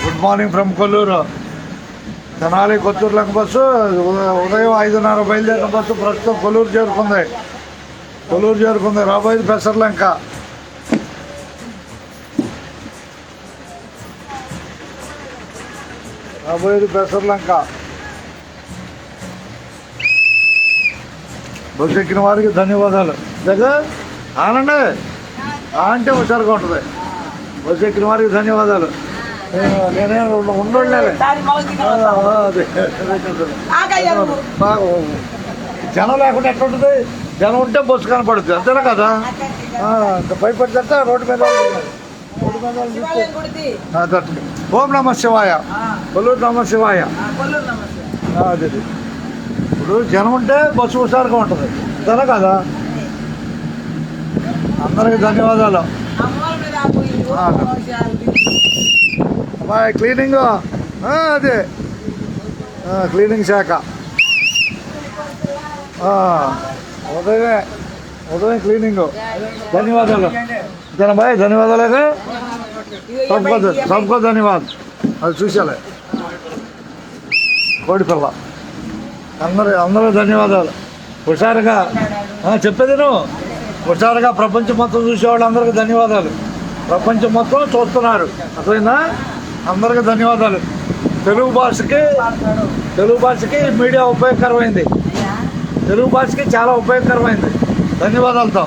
Good morning from Kolluru. Tenali Kothuru Lanka bus ఉదయం 5:30 బయలుదేరిన bus ప్రస్తుతం కొల్లూరు చేరుకుంది. రాబోయేది పెసర్లంక. బస్సు ఎక్కిన వారికి ధన్యవాదాలు. దగ్గర ఆనండి అంటే హుషారుగా ఉంటుంది. బస్సు ఎక్కిన వారికి ధన్యవాదాలు. నేనే ఉండలే బాగా జనం లేకుండా ఎట్లుంటుంది? జనం ఉంటే బస్సు కనపడుతుంది, అంతేనా కదా? భయపడితే రోడ్డు మీద ఓం నమ శివాయ, కొల్లూరు నమ శివాయ. అదే ఇప్పుడు జనం ఉంటే బస్సు హుషారుగా ఉంటుంది, అంతేనా కదా? అందరికి ధన్యవాదాలు. క్లీనింగ్ అదే క్లీనింగ్ శాఖ ఉదయం క్లీనింగ్. ధన్యవాదాలు జనబాయ్, ధన్యవాదాలు. సబ్కో ధన్యవాద్. అది చూసాలే కోడిపిల్ల. అందరూ ధన్యవాదాలు. హుషారుగా చెప్పేది నువ్వు. హుషారుగా ప్రపంచం మొత్తం చూసేవాళ్ళు అందరికీ ధన్యవాదాలు. ప్రపంచం మొత్తం చూస్తున్నారు, అసలైనా అందరికీ ధన్యవాదాలు. తెలుగు భాషకి మీడియా ఉపయోగకరమైంది. తెలుగు భాషకి చాలా ఉపయోగకరమైంది. ధన్యవాదాలతో